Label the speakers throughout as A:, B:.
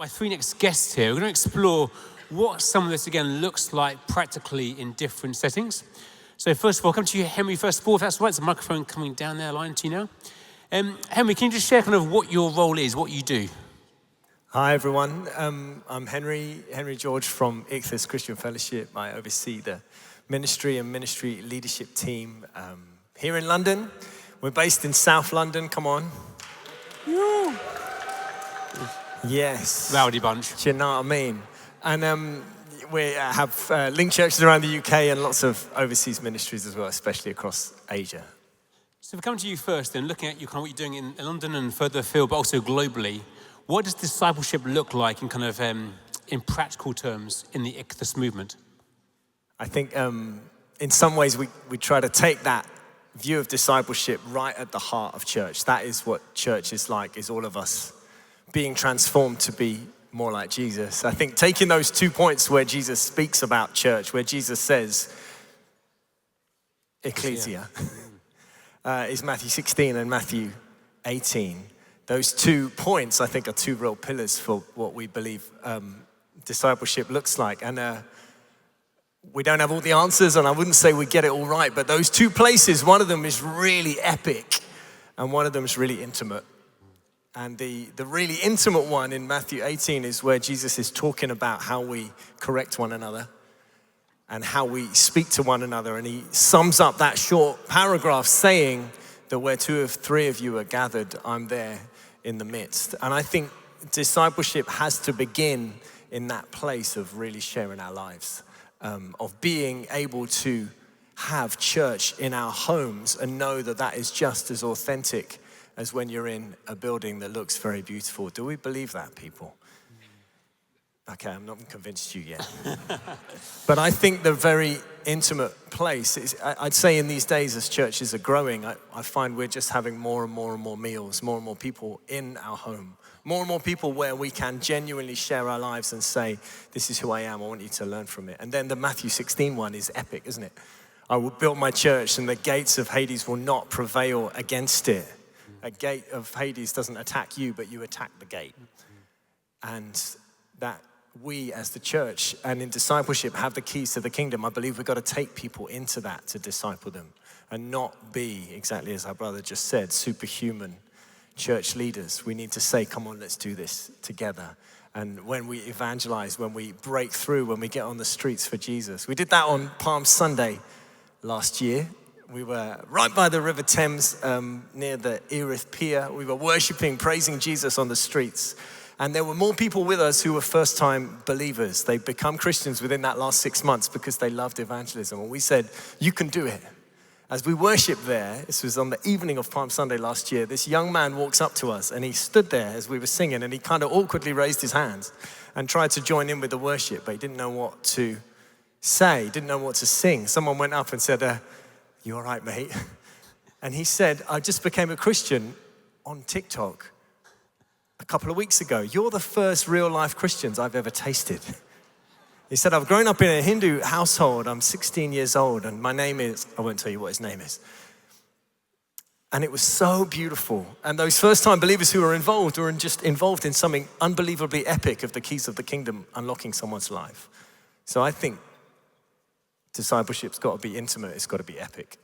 A: My three next guests here, we're going to explore what some of this, again, looks like practically in different settings. So first of all, come to you, Henry, first of all, if that's right. There's a microphone coming down there, line to you now. Henry, can you just share kind of what your role is, what you do?
B: Hi, everyone. I'm Henry George from Ichthus Christian Fellowship. I oversee the ministry and ministry leadership team here in London. We're based in South London, come on.
A: Woo.
B: Yes.
A: Rowdy bunch.
B: Do you know what I mean? And we have linked churches around the UK and lots of overseas ministries as well, especially across Asia.
A: So if we come to you first then, looking at you, kind of what you're doing in London and further afield, but also globally, what does discipleship look like in kind of, in practical terms in the Ichthus movement?
B: I think in some ways we try to take that view of discipleship right at the heart of church. That is what church is like, is all of us being transformed to be more like Jesus. I think taking those 2 points where Jesus speaks about church, where Jesus says, Ekklesia, is Matthew 16 and Matthew 18. Those 2 points, I think, are 2 real pillars for what we believe discipleship looks like. And we don't have all the answers, and I wouldn't say we get it all right, but those 2 places, one of them is really epic, and one of them is really intimate. And the really intimate one in Matthew 18 is where Jesus is talking about how we correct one another and how we speak to one another. And he sums up that short paragraph saying that where 2 or 3 of you are gathered, I'm there in the midst. And I think discipleship has to begin in that place of really sharing our lives, of being able to have church in our homes and know that that is just as authentic as when you're in a building that looks very beautiful. Do we believe that, people? Okay, I'm not convinced you yet. But I think the very intimate place is, I'd say in these days as churches are growing, I find we're just having more and more meals, more and more people in our home, more and more people where we can genuinely share our lives and say, this is who I am, I want you to learn from it. And then the Matthew 16 one is epic, isn't it? I will build my church and the gates of Hades will not prevail against it. A gate of Hades doesn't attack you, but you attack the gate. And that we as the church and in discipleship have the keys to the kingdom. I believe we've got to take people into that to disciple them and not be, exactly as our brother just said, superhuman church leaders. We need to say, come on, let's do this together. And when we evangelize, when we break through, when we get on the streets for Jesus. We did that on Palm Sunday last year. We were right by the River Thames near the Erith Pier. We were worshiping, praising Jesus on the streets. And there were more people with us who were first-time believers. They'd become Christians within that last 6 months because they loved evangelism. And we said, you can do it. As we worshiped there, this was on the evening of Palm Sunday last year, this young man walks up to us and he stood there as we were singing and he kind of awkwardly raised his hands and tried to join in with the worship, but he didn't know what to say, didn't know what to sing. Someone went up and said, you all right, mate? And he said, I just became a Christian on TikTok a couple of weeks ago. You're the first real life Christians I've ever tasted. He said, I've grown up in a Hindu household. I'm 16 years old and my name is, I won't tell you what his name is. And it was so beautiful. And those first time believers who were just involved in something unbelievably epic of the keys of the kingdom, unlocking someone's life. So I think discipleship's got to be intimate, it's got to be epic,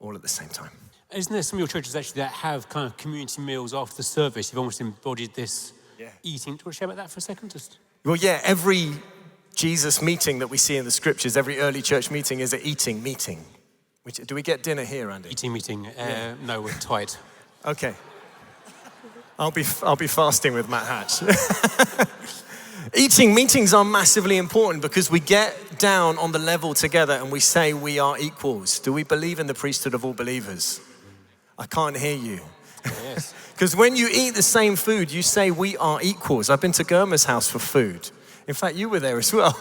B: all at the same time.
A: Isn't there some of your churches actually that have kind of community meals after the service? You've almost embodied this eating. Do you want to share about that for a second?
B: Well, yeah, every Jesus meeting that we see in the scriptures, every early church meeting is an eating meeting. Do we get dinner here, Andy?
A: Eating meeting, no, we're tight.
B: Okay. I'll be fasting with Matt Hatch. Eating meetings are massively important because we get down on the level together and we say we are equals. Do we believe in the priesthood of all believers? I can't hear you.
A: Yes.
B: Because when you eat the same food, you say we are equals. I've been to Germa's house for food. In fact, you were there as well.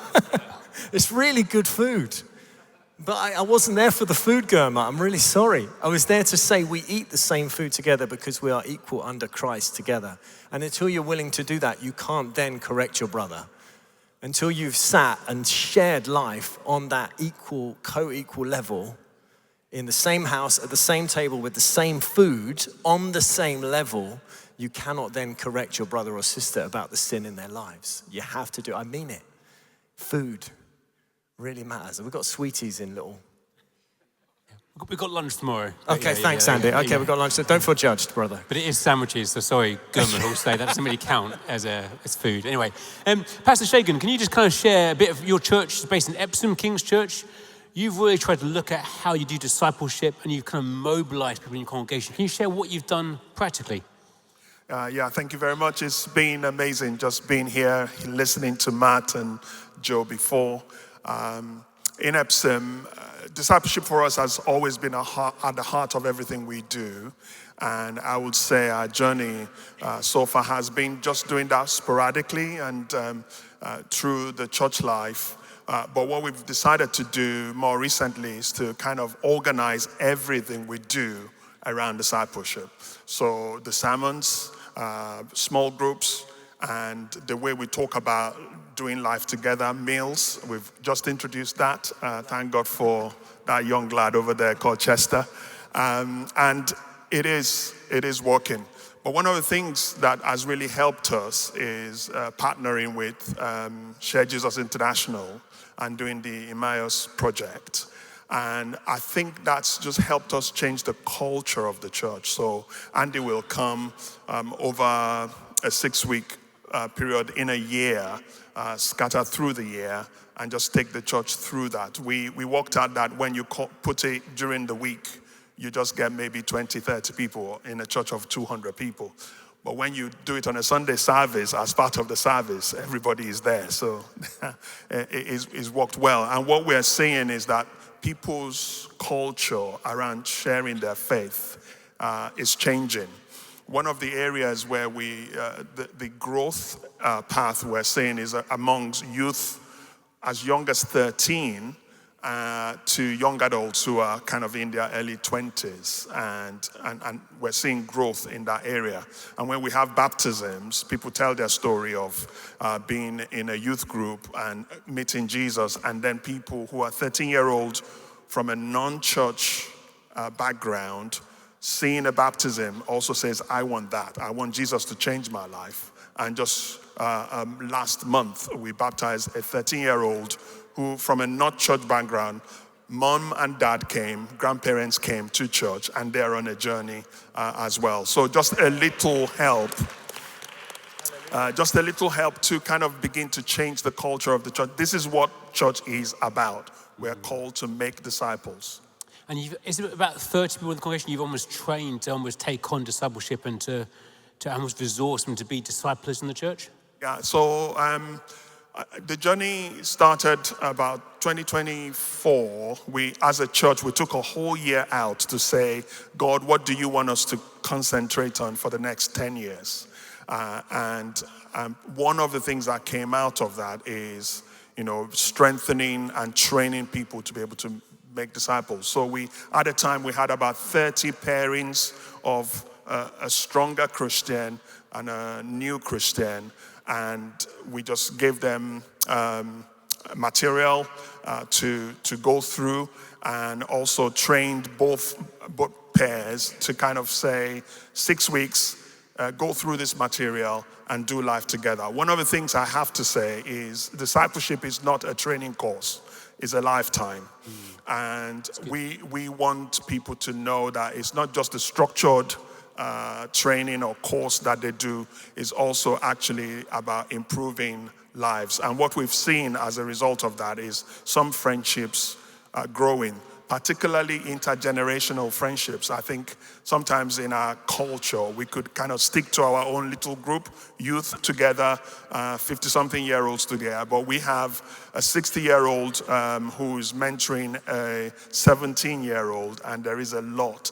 B: It's really good food. But I wasn't there for the food, Germa. I'm really sorry. I was there to say we eat the same food together because we are equal under Christ together. And until you're willing to do that, you can't then correct your brother. Until you've sat and shared life on that equal, co-equal level, in the same house, at the same table, with the same food, on the same level, you cannot then correct your brother or sister about the sin in their lives. You have to do it. I mean it. Food really matters. We've got sweeties in little...
A: We've got lunch tomorrow.
B: Okay, thanks, Andy. Okay, we've got lunch. So don't feel judged, brother.
A: But it is sandwiches, so sorry, Gurman will say that doesn't really count as food. Anyway, Pastor Segun, can you just kind of share a bit of your church? It's based in Epsom, King's Church. You've really tried to look at how you do discipleship and you've kind of mobilized people in your congregation. Can you share what you've done practically?
C: Yeah, thank you very much. It's been amazing just being here, listening to Matt and Joe before. In Epsom, discipleship for us has always been at the heart of everything we do. And I would say our journey so far has been just doing that sporadically and through the church life. But what we've decided to do more recently is to kind of organize everything we do around discipleship. So the sermons, small groups, and the way we talk about doing life together, meals. We've just introduced that. Thank God for that young lad over there called Chester. And it is working. But one of the things that has really helped us is partnering with Share Jesus International and doing the Emmaus project. And I think that's just helped us change the culture of the church. So Andy will come over a 6-week period in a year, scatter through the year, and just take the church through that. We worked out that when you put it during the week, you just get maybe 20, 30 people in a church of 200 people. But when you do it on a Sunday service, as part of the service, everybody is there. So it's worked well. And what we're seeing is that people's culture around sharing their faith is changing. One of the areas where the growth path we're seeing is amongst youth as young as 13 to young adults who are kind of in their early 20s. And we're seeing growth in that area. And when we have baptisms, people tell their story of being in a youth group and meeting Jesus, and then people who are 13-year-olds from a non-church background seeing a baptism also says, I want that. I want Jesus to change my life. And just last month, we baptized a 13-year-old who, from a not church background, mom and dad came, grandparents came to church, and they're on a journey as well. So just a little help. Just a little help to kind of begin to change the culture of the church. This is what church is about. We're called to make disciples.
A: And is it about 30 people in the congregation you've almost trained to almost take on discipleship and to almost resource them to be disciples in the church?
C: Yeah, so the journey started about 2024. As a church, we took a whole year out to say, God, what do you want us to concentrate on for the next 10 years? And one of the things that came out of that is, strengthening and training people to be able to make disciples. So at a time, we had about 30 pairings of a stronger Christian and a new Christian, and we just gave them material to go through, and also trained both pairs to kind of say 6 weeks, go through this material and do life together. One of the things I have to say is discipleship is not a training course, it's a lifetime. And we want people to know that it's not just a structured training or course that they do, is also actually about improving lives. And what we've seen as a result of that is some friendships growing, particularly intergenerational friendships. I think sometimes in our culture, we could kind of stick to our own little group, youth together, 50-something-year-olds together. But we have a 60-year-old who's mentoring a 17-year-old, and there is a lot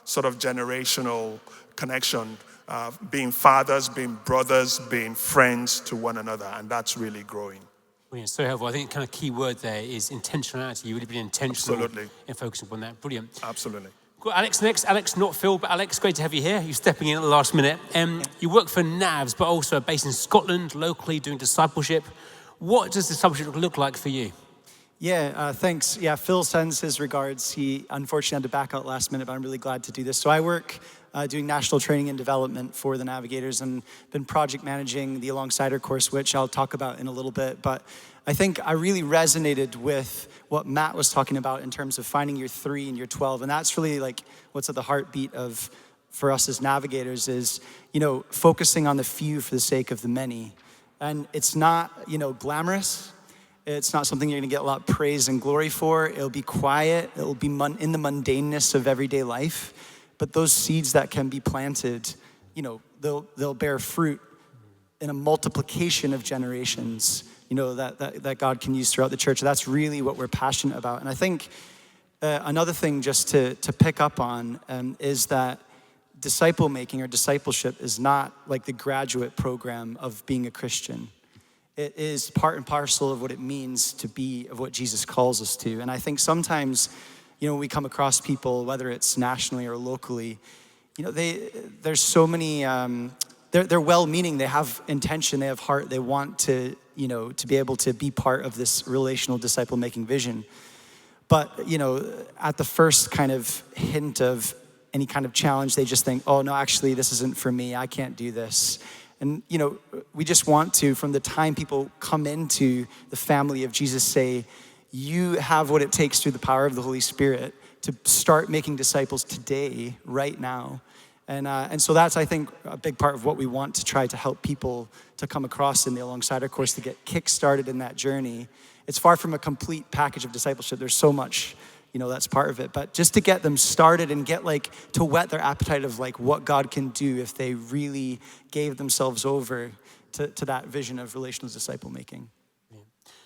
C: sort of generational connection, being fathers, being brothers, being friends to one another, and that's really growing.
A: Brilliant, so helpful. I think kind of key word there is intentionality. You've really been intentional in focusing upon that. Brilliant.
C: Absolutely.
A: Got Alex next. Alex, not Phil, but Alex, great to have you here. You're stepping in at the last minute. You work for NAVs, but also based in Scotland, locally doing discipleship. What does discipleship look like for you?
D: Yeah, thanks. Yeah, Phil sends his regards. He unfortunately had to back out last minute, but I'm really glad to do this. So I work doing national training and development for the Navigators and been project managing the Alongside course, which I'll talk about in a little bit. But I think I really resonated with what Matt was talking about in terms of finding your 3 and your 12. And that's really like what's at the heartbeat of, for us as Navigators, is, focusing on the few for the sake of the many. And it's not, glamorous. It's not something you're gonna get a lot of praise and glory for. It'll be quiet. It'll be in the mundaneness of everyday life. But those seeds that can be planted, they'll bear fruit in a multiplication of generations, that God can use throughout the church. That's really what we're passionate about. And I think another thing just to pick up on is that disciple making or discipleship is not like the graduate program of being a Christian. It is part and parcel of what it means to be, of what Jesus calls us to. And I think sometimes, when we come across people, whether it's nationally or locally, there's so many, they're well-meaning, they have intention, they have heart, they want to, to be able to be part of this relational disciple-making vision. But, at the first kind of hint of any kind of challenge, they just think, oh, no, actually, this isn't for me, I can't do this. And, we just want to, from the time people come into the family of Jesus, say, you have what it takes through the power of the Holy Spirit to start making disciples today, right now. And so that's, I think, a big part of what we want to try to help people to come across in the Alongside course, to get kick-started in that journey. It's far from a complete package of discipleship. There's so much, that's part of it. But just to get them started and get to whet their appetite of what God can do if they really gave themselves over to that vision of relational disciple making.
A: Yeah.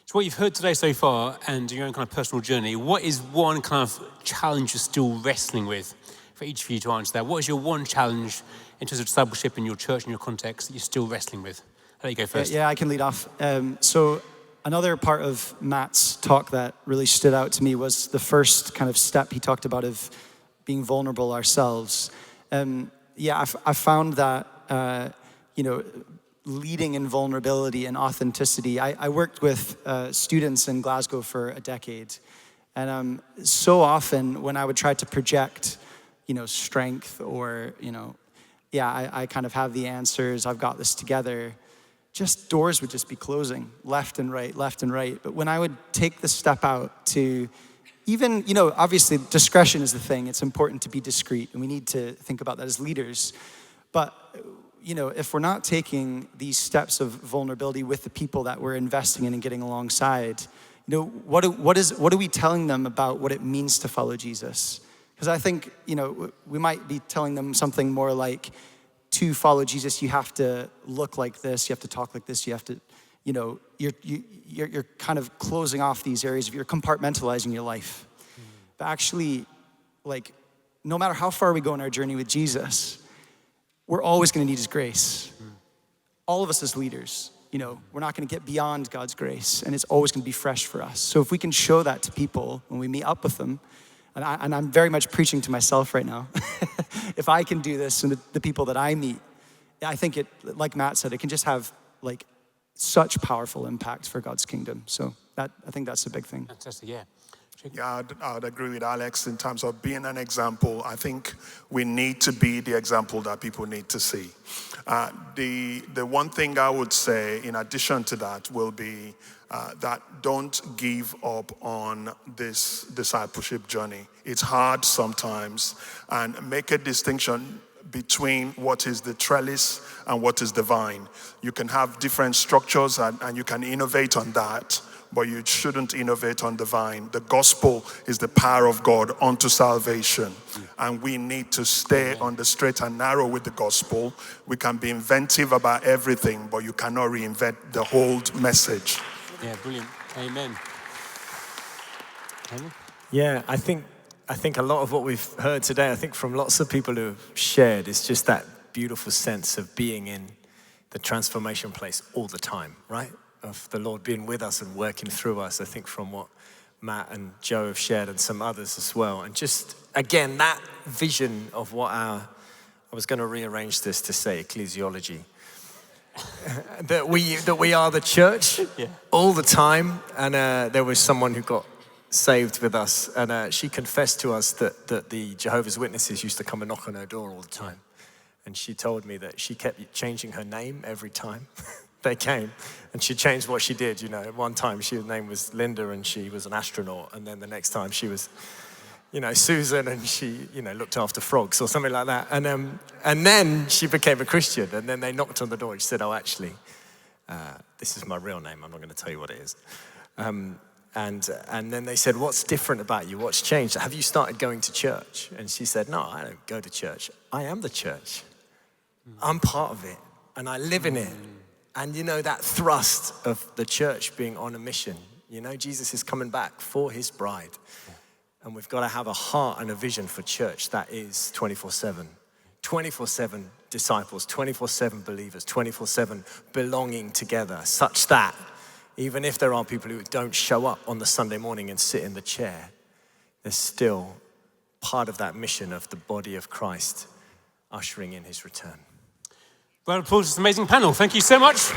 A: So what you've heard today so far and your own kind of personal journey, what is one kind of challenge you're still wrestling with for each of you to answer that? What is your one challenge in terms of discipleship in your church and your context that you're still wrestling with? I'll let you go first.
D: Yeah, I can lead off. So another part of Matt's talk that really stood out to me was the first kind of step he talked about of being vulnerable ourselves. I found that, leading in vulnerability and authenticity. I worked with students in Glasgow for a decade. And so often when I would try to project, strength or, I kind of have the answers, I've got this together, just doors would just be closing left and right. But when I would take the step out to even, obviously discretion is the thing. It's important to be discreet, and we need to think about that as leaders. But, if we're not taking these steps of vulnerability with the people that we're investing in and getting alongside, what are we telling them about what it means to follow Jesus? Because I think, we might be telling them something more like, to follow Jesus, you have to look like this, you have to talk like this, you have to, you're kind of closing off these areas, you're compartmentalizing your life. But actually, no matter how far we go in our journey with Jesus, we're always gonna need his grace. All of us as leaders, we're not gonna get beyond God's grace, and it's always gonna be fresh for us. So if we can show that to people when we meet up with them, and I'm very much preaching to myself right now. If I can do this and the people that I meet, I think it, like Matt said, it can just have such powerful impact for God's kingdom. So I think that's a big thing.
A: Fantastic, yeah.
C: Yeah, I'd agree with Alex in terms of being an example. I think we need to be the example that people need to see. The one thing I would say in addition to that will be that don't give up on this discipleship journey. It's hard sometimes, and make a distinction between what is the trellis and what is the vine. You can have different structures and you can innovate on that, but you shouldn't innovate on the vine. The gospel is the power of God unto salvation. And we need to stay on the straight and narrow with the gospel. We can be inventive about everything, but you cannot reinvent the whole message.
A: Yeah, brilliant. Amen. Amen.
B: Yeah, I think a lot of what we've heard today, I think from lots of people who have shared, is just that beautiful sense of being in the transformation place all the time, right? Of the Lord being with us and working through us. I think from what Matt and Joe have shared and some others as well. And just, again, that vision of what I was going to rearrange this to say ecclesiology. that we are the church all the time. And there was someone who got saved with us, and she confessed to us that the Jehovah's Witnesses used to come and knock on her door all the time. And she told me that she kept changing her name every time they came, and she changed what she did. You know, at one time her name was Linda, and she was an astronaut, and then the next time she was, you know, Susan, and she, you know, looked after frogs or something like that. And then she became a Christian, and then they knocked on the door, and she said, "Oh, actually, this is my real name. I'm not going to tell you what it is." And then they said, "What's different about you? What's changed? Have you started going to church?" And she said, "No, I don't go to church. I am the church. I'm part of it, and I live in it." And you know, that thrust of the church being on a mission, you know, Jesus is coming back for his bride. And we've got to have a heart and a vision for church that is 24/7. 24/7 disciples, 24/7 believers, 24/7 belonging together, such that even if there are people who don't show up on the Sunday morning and sit in the chair, they're still part of that mission of the body of Christ ushering in his return.
A: Well, applause to this amazing panel. Thank you so much.